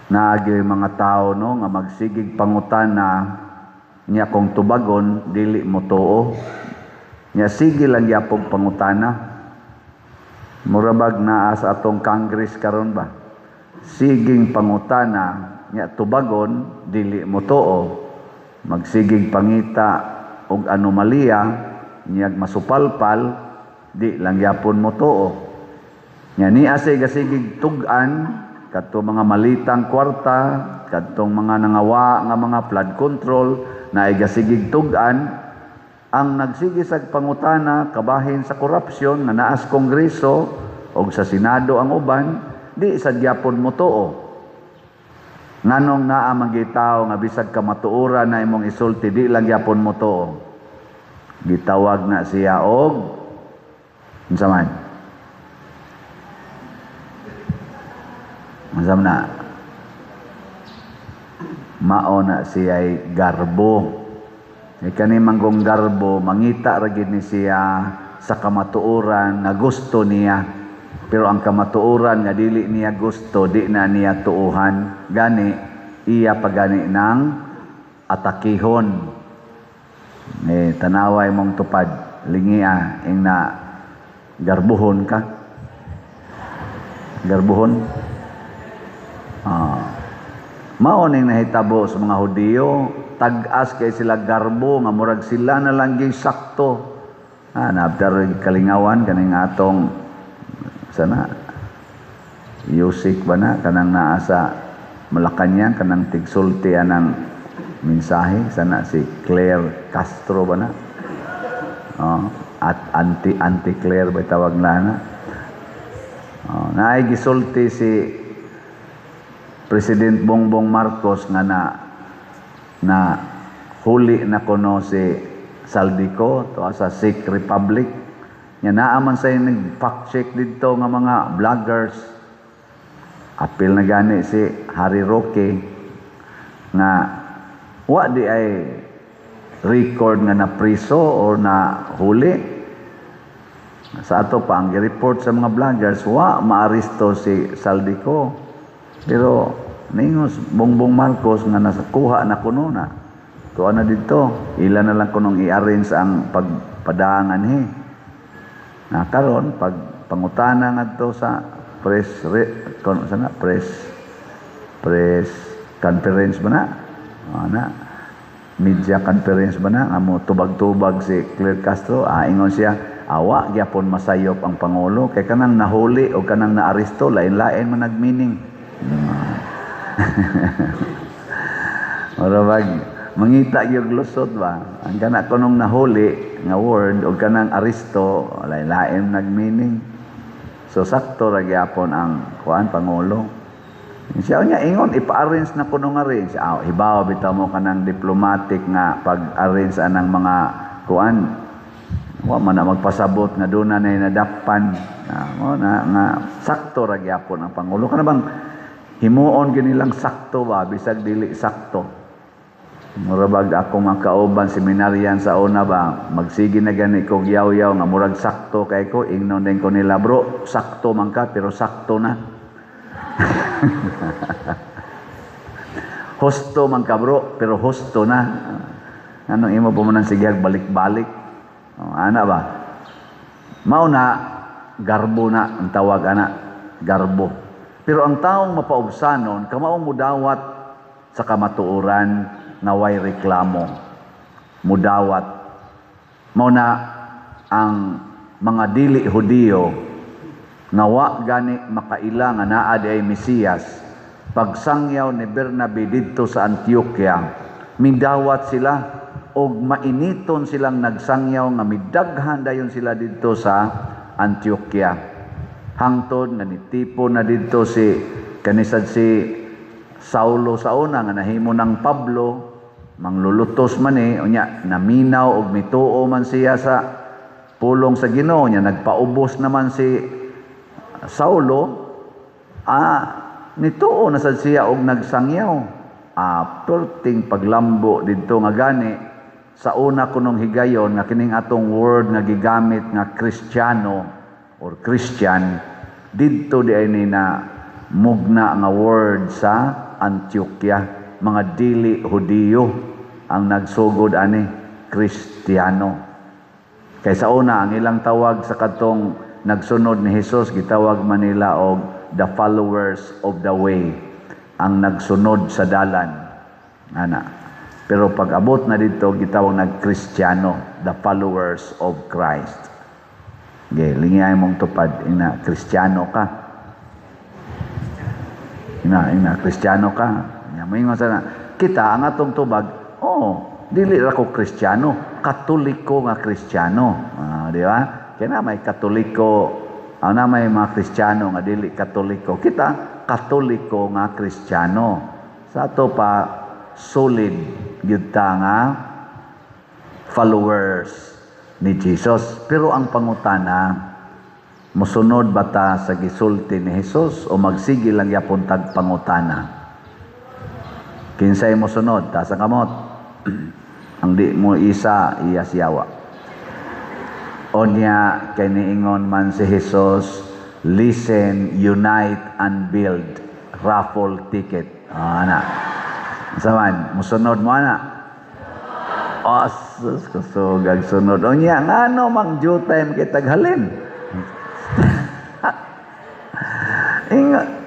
naagi mga tao no nga magsigig pangutana niya kung tubagon dili mo tuo. Nya sige lang yapong pangutana. Murabag naa sa atong Congress karon ba? Siging pangutana nya tubagon dili mo tuo. Magsigig pangita og anomalya nya masupalpal di lang yapon mo tuo. Nya niya sigig tug-an kadtong mga malitang kwarta, kadtong mga nangawa nga mga flood control na igasigig tug-an. Ang nagsigisag pangutana kabahin sa korupsyon nga naa sa Kongreso o sa Senado ang uban, di sa gyapon mo tuo. Nganong naa magitaw nga bisag ka matuoran na imong isulti, di lang gyapon mo tuo. Gitawag na siya og unsa man? Unsa na? Mao na siya garbo. Kani manggong garbo, mangita ra gid ni siya sa kamatuoran nga gusto niya. Pero ang kamatuoran nga dili niya gusto, di na niya tuuhan. Gani, iya pagani ng atakihon. Tanaway mong tupad, lingia, ing na garbuhon ka. Garbuhon? Maoning nahitabo sa mga Hudiyo, tag-as kay sila garbo nga murag sila na lang gyud sakto. Nabdar kalingawan kaning atong sana Yusik ba na kanang naa sa Malacañang kanang tigsulti anang mensahe sana si Claire Castro ba na? At anti Claire ba tawag na? Naay gisulti si President Bongbong Marcos nga na huli na kuno si Saldico to sa Sikh Republic. Nya naaman sa nag-fact check dito nga mga vloggers. Apil na gani si Harry Roque nga wa di ay record nga na priso or na huli. Sa ato pa ang report sa mga vloggers, wa maaresto si Saldico. Pero ningos Bongbong Marcos nga nasakuha na kuno na. Tuwa na dito, ila na lang kunong i-arrange ang pagpadaangan karon pag pangutana ngadto sa press conference ba na? Media conference ba na? Amo tubag-tubag si Claire Castro, ingon siya, awa gyapon masayop ang pangulo kay kanang nahuli o kanang naaresto lain-lain man nagmeaning. Murabag mangita gyud lusot ba ang kana kunong nahuli nga word o kanang aresto lain-lain nagmeaning. So sakto ra gyapon ang kuan pangulo. Siya niya ingon ipa-arrange na kuno nga rin siya hibaw bitaw mo kanang diplomatic nga pag-arrange anang mga kuan wa man na magpasabot nga duna na nadakpan nga sakto ra gyapon ang pangulo. Kana bang himuon ginilang sakto ba bisag dili sakto. Murabag ako makauban seminaryan sa una ba magsige na gani kog yaw-yaw nga murag sakto kay ko ingnon din ko nila bro sakto man ka pero sakto na. Hosto man ka bro pero hosto na. Anong imo pa man sigyag balik-balik. Ana ba? Mao na garbo na ang tawag ana garbo. Pero ang taong mapaubsanon, kamaong mudawat sa kamatuoran na way reklamo. Mudawat. Mao na ang mga dili Hudiyo nawa gani makaila nga naa di ay Mesiyas. Pagsangyaw ni Bernabe didto sa Antioquia, midawat sila og mainiton silang nagsangyaw nga midaghan dayon sila didto sa Antioquia. Hangtod nga nitipo na dito si kanisad si Saulo sa una nga nahimo ng Pablo manglulutos man unya naminaw og mituo man siya sa pulong sa Ginoo nya nagpaubos naman si Saulo nituo na sad siya og nagsangyaw perting paglambo didto nga gani sa una kunong higayon nga kining atong word nga gigamit nga Kristiyano or Christian didto di ay ni na mugna nga word sa Antioquia, mga dili Hudiyo ang nagsugod ani Kristiyano. Kaysa una ang ilang tawag sa katong nagsunod ni Hesus gitawag man nila og the followers of the way, ang nagsunod sa dalan ana. Pero pag abot na dito gitawag nag-Kristiyano, the followers of Christ. Okay, lingay mong tupad ina Kristiyano ka. Ina Kristiyano ka. Nya moingon sana kita ang atong tubag, dili ra ko Kristiyano, Katoliko nga Kristiyano. Di ba? Kaya na may Katoliko, na may mga Kristiyano nga dili Katoliko. Kita, Katoliko nga Kristiyano. Sa ato pa, solid yun nga followers ni Jesus. Pero ang pangutana, musunod ba ta sa gisulti ni Jesus o magsige lang yapon tag pangutana? Kinsay musunod, ta sa kamot. Ang di mo isa iya siyawa. Onya kay niingon man si Jesus, listen, unite and build. Raffle ticket. Ana. Saman, musunod mo ana. Sus, kusugag sunod. Onya ngano mang due time kay taghalin.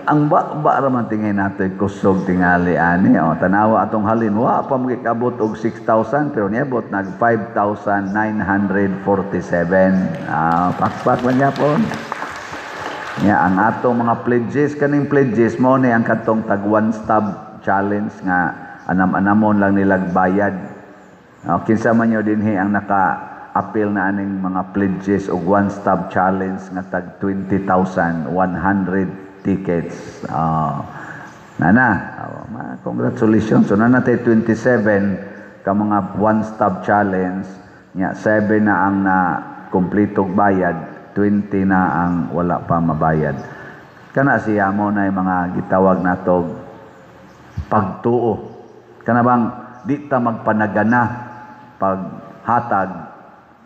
Ang ba raman tingay nato kusog tingali ani tanawa atong halin wa pa magikabot og 6,000 pero niabot nag 5,947 pakpak man yapon nya ang atong mga pledges kaning pledges mo ni ang katong tag one stop challenge nga anam-anamon lang nilag bayad kinsa man yo dinhi ang naka-appeal na aning mga pledges og one stop challenge nga tag 20,100 tickets. Congratulations. So, tayo 27 ka mga one-stop challenge. 7 na ang na-kompletong bayad, 20 na ang wala pa mabayad. Kana siya mo na yung mga gitawag na to pagtuo. Kana bang di ta magpanagana paghatag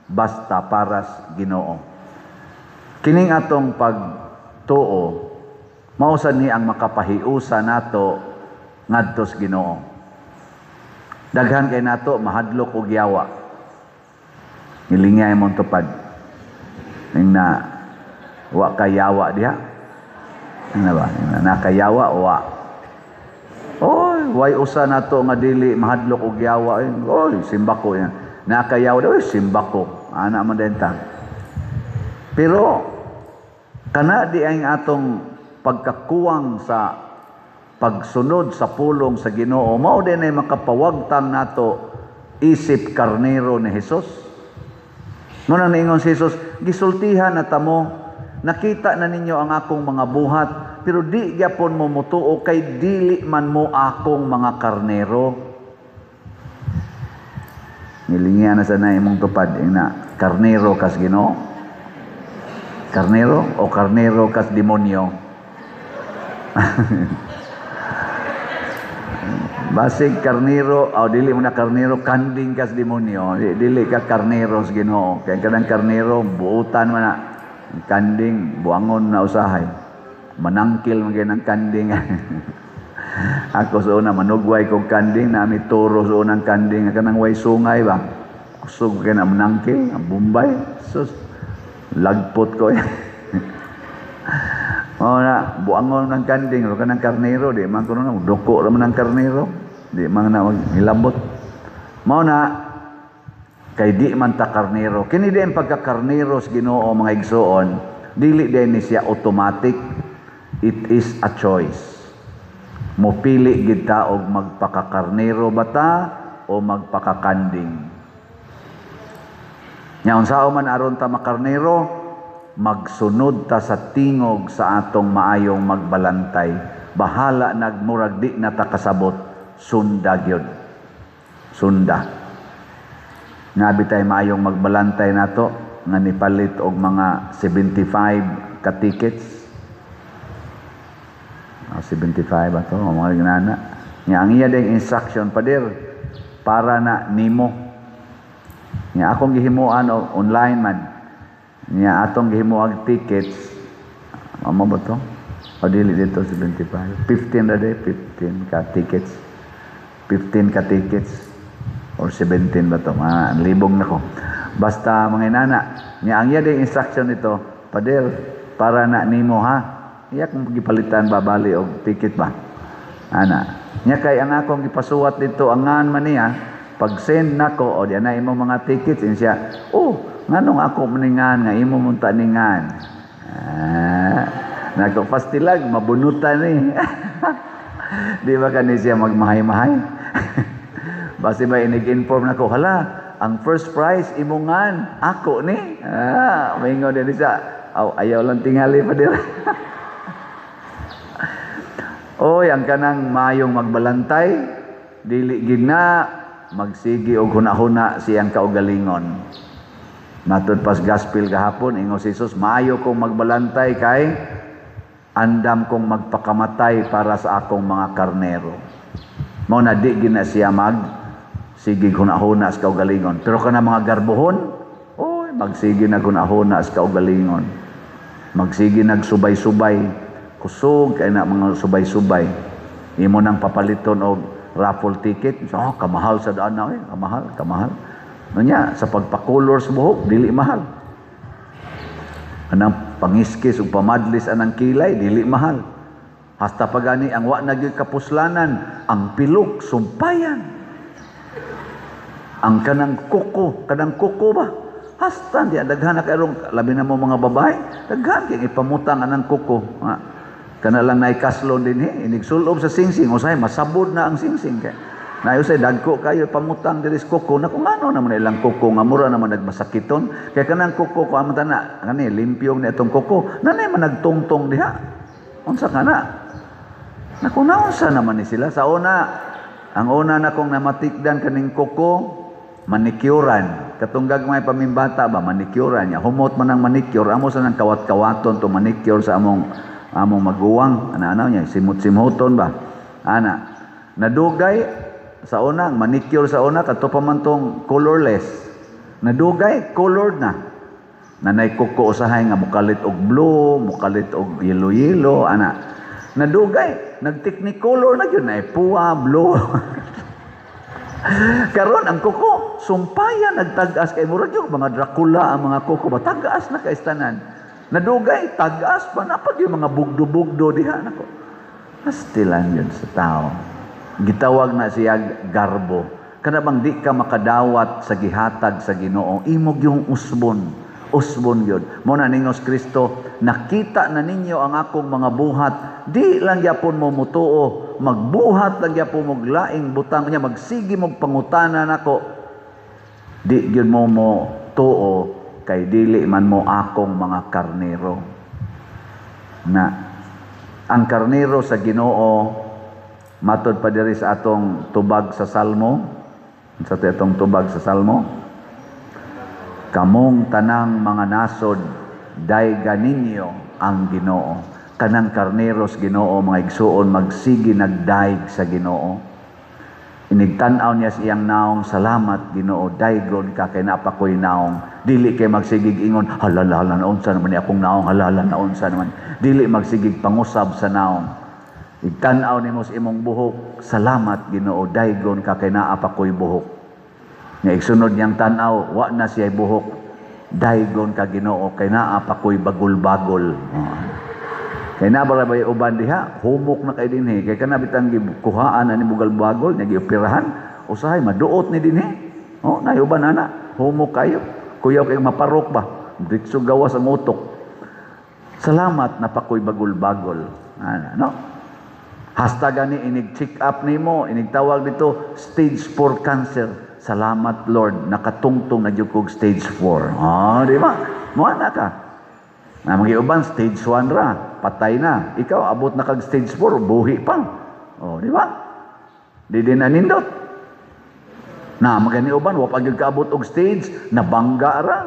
basta paras Ginoo. Kining atong pagtuo mausan ni ang makapahiusa nato ngadtos Ginoo. Daghan kay nato mahadlok og yawa. Nilingay mong tupad. Ning na wa kayawa diha. Ano ba? Nakayawa wa. Way usa nato nga dili mahadlok og yawa. Simbako yan. Nakayawa simbako. Ana man denta. Pero kana di ang atong pagkakuwang sa pagsunod sa pulong sa Ginoo mao din ay makapawagtang nato isip karnero ni Hesus. Muna niingon si Hesus, gisultihan na tamo, nakita na ninyo ang akong mga buhat, pero di gyapon mo mutuo kay dili man mo akong mga karnero. Nilingyan na sana imong tupad ina karnero kas Ginoo. Karnero o karnero kas demonyo. Basig karnero dili mo na karnero kanding kas demonyo dili ka karneros Ginoo kay kadang karnero buutan man na kanding buangon na usahay manangkil man gyud ang kanding. Ako sa una manugway kog kanding nami turo sa unang kanding kanang way sungay ba kusog kay na manangkil ang Bombay sus lagpot ko. Na buangon ng kanding ro kanang karnero di man kuno na doko ra man ang karnero di man na hilabot mao na kay di man ta karnero kini din pagka-karnero sa Ginoo mga igsoon dili din ni siya automatic, it is a choice. Mopili gid ta og magpaka-karnero bata o magpaka-kanding. Nya unsa man aron ta makarnero, magsunod ta sa tingog sa atong maayong magbalantay. Bahala nagmurag di na ta kasabot, sunda gyud. Sunda. Nabi tay maayong magbalantay nato nga nipalit og mga 75 ka tickets. 75 ato mga ginana. Nya ang iya ding instruction pader para na nimo. Nya akong gihimuan online man. Nya atong gihimuag tickets amo ba to? O dili dito 75. 15 na day, 15 ka tickets. 15 ka tickets. Or 17 ba to? Libong na ko. Basta mga inana, niya ang yading instruction nito, Pader, para na nimo ha. Iya kung gipalitan babali og ticket ba. Ana. Nya kay ang akong gipasuwat dito angan man niya, pag send nako o di na imo mga tickets siya. Oh, nganong ako maningan nga imo munta ningan. Nagpastilag mabunutan ni. Di ba kani siya magmahay-mahay? Basi ba inig-inform nako, hala, ang first prize imungan ako ni. Maingon din siya. Ayaw lang tingali pa dira. Oy, ang kanang mayong magbalantay, dili gina magsigi og hunahuna siyang kaugalingon. Matod pas gospel gahapon, ingon si Jesus, maayo kong magbalantay kay andam kong magpakamatay para sa akong mga karnero. Mao na di gina siya sige hunahuna sa kaugalingon. Pero kana mga garbuhon, oy, magsigi na hunahuna sa kaugalingon. Magsigi nagsubay-subay. Kusog kay na mga subay-subay. Imo nang papaliton og raffle ticket. So, kamahal sa daan na kamahal. Nunya sa pagpakolor sa buhok dili mahal. Anang pangiskis ug pamadlis anang kilay dili mahal. Hasta pagani ang wa na gyud kapuslanan, ang pilok sumpayan. Ang kanang kuko ba? Hasta di daghan na karon labi na mo mga babae, daghan kay ipamutang anang kuko. Kana lang naikaslon din inigsulob sa singsing usay masabod na ang singsing kay naayusay dagko kayo pamutang diri sa kuko na kung ano naman ilang kuko nga mura naman nagmasakiton kay kanang kuko ko amata na kani limpyo ni atong kuko nanay man nagtungtong diha unsa kana nakunaunsa naman ni sila sa una ang una na kong namatikdan kaning kuko manikyuran katunggag may pamimbata ba manikyuran niya humot man ang manicure amo sa nang kawat-kawaton to manicure sa among maguwang ano niya simut-simuton ba nadugay sa una manicure sa una kadto pa man tong colorless nadugay colored na nanay kuko usahay nga mukalit og blue mukalit og yellow nadugay nag-technicolor na gyud na puwa blue karon ang kuko sumpayan nagtag-as kay murag yung mga Dracula ang mga kuko ba tag-as na kay istanan. Nadugay, tagas pa na pag yung mga bugdo-bugdo diha nako. Pastilan yun sa tao. Gitawag na siya garbo. Kana bang di ka makadawat sa gihatag sa Ginoo, imog yung usbon. Usbon yun. Muna ningos Kristo, nakita na ninyo ang akong mga buhat, di lang yapon mo mutuo, magbuhat lang yapon mo laing butang niya, magsigi mo pangutana nako. Di yun mo tuo, kay dili man mo akong mga karnero. Na ang karnero sa Ginoo matod pa diri sa atong tubag sa Salmo, sa atong tubag sa Salmo, kamong tanang mga nasod dayga ninyo ang Ginoo. Kanang karneros Ginoo mga igsuon magsigi nagdaig sa Ginoo. Inigtan-aw niya siyang naong salamat Ginoo daygon ka kay napakoy naong dili kay magsigig ingon halala na unsa naman ni akong naong halala na unsa naman dili magsigig pangusab sa naong igtan-aw nimo sa imong buhok salamat Ginoo daygon ka kay naapakoy buhok nga igsunod niyang tan-aw wa na siya buhok daygon ka Ginoo kay naapakoy bagol-bagol kay nabarabay uban diha humok na kay dinhi kay kana bitang gikuhaan ani bugal-bagol nya gioperahan usahay maduot ni dinhi nay uban ana humok kayo kuyaw kay maparok ba dikso gawas ang utok salamat napakoy bagol-bagol no hasta gani inig check up nimo inig tawag dito stage 4 cancer salamat Lord nakatungtong na jud kog stage 4 di ba mo ana ka na mga uban stage 1 ra patay na. Ikaw, abot na kag stage 4, buhi pa. Di ba? Di din nanindot. Na, magani uban, wapag yung kaabot og stage, nabangga ra,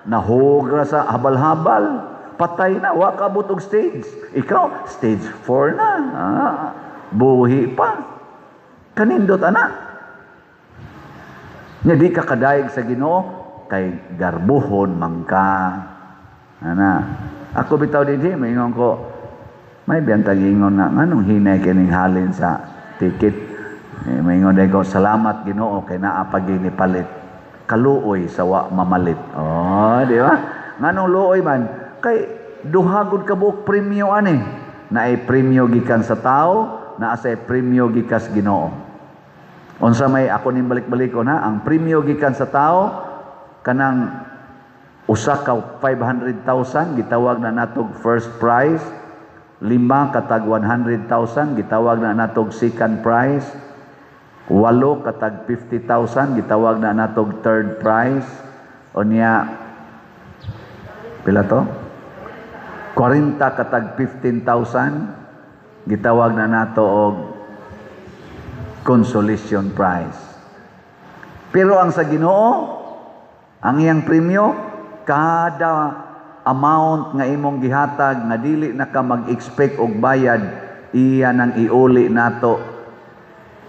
nahugra sa habal-habal, patay na, wakaabot og stage. Ikaw, stage 4 na. Buhi pa. Kanindot, anak. Nga di ka kadayag sa Ginoo, kay garbuhon mangka. Ako bitaw din maingon ko, May biyantag ingon na nganong hinay kining halin sa ticket. Maingon ko, salamat Ginoo kay naa pa gini palit. Kaluoy sa wa mamalit. Oh, di ba? Nganong luoy man kay duhagod ka buok premyo ani. Naay premyo gikan sa tao, naa sa premyo gikas Ginoo. Unsa may ako ning balik-balikon ha, ang premyo gikan sa tao kanang usa ka 500,000 gitawag na natog first prize, 5 katag 100,000 gitawag na natog second prize, 8 katag 50,000 gitawag na natog third prize, unya pila to? 40 katag 15,000 gitawag na nato og consolation prize. Pero ang sa Ginoo, ang iyang premyo, kada amount nga imong gihatag nga dili na ka mag-expect og bayad, iya nang iuli nato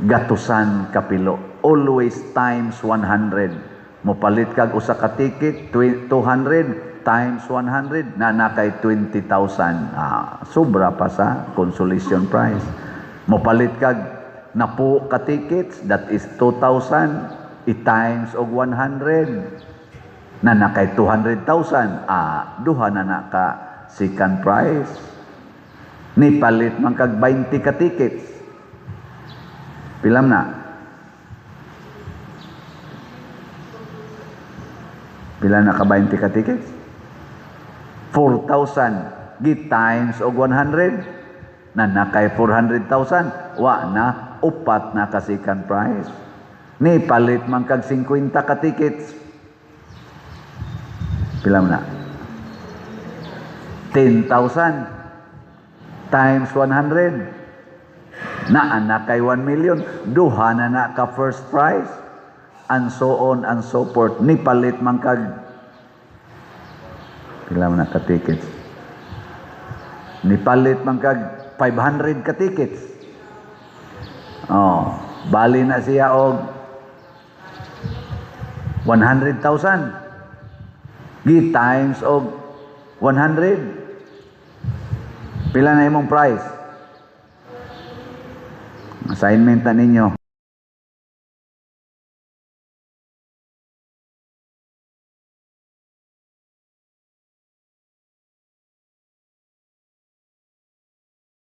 gatusan kapilo. Always times 100. Mopalit kag usa ka ticket 200 times 100 na nakay 20,000. Sobra pa sa consolation prize. Mopalit kag napo ka tickets, that is 2,000 i-times og 100 na nakay 200,000. Duha na naka second prize. Ni palit man kag 20 ka tickets. Pilam na? Pila na ka 20 ka tickets? 4,000 gi-times og 100 na nakay 400,000. Wa na upat na ka second prize. Ni palit man kag 50 ka tickets. Pila na? 10,000 times 100 na kay 1 million. Duha na ka first prize, and so on and so forth. Ni palit man kag pila na ka tickets. Ni palit man kag 500 ka tickets. Bali na siya og 100,000. Gi times og 100. Pila na imong price? Assignment na ninyo.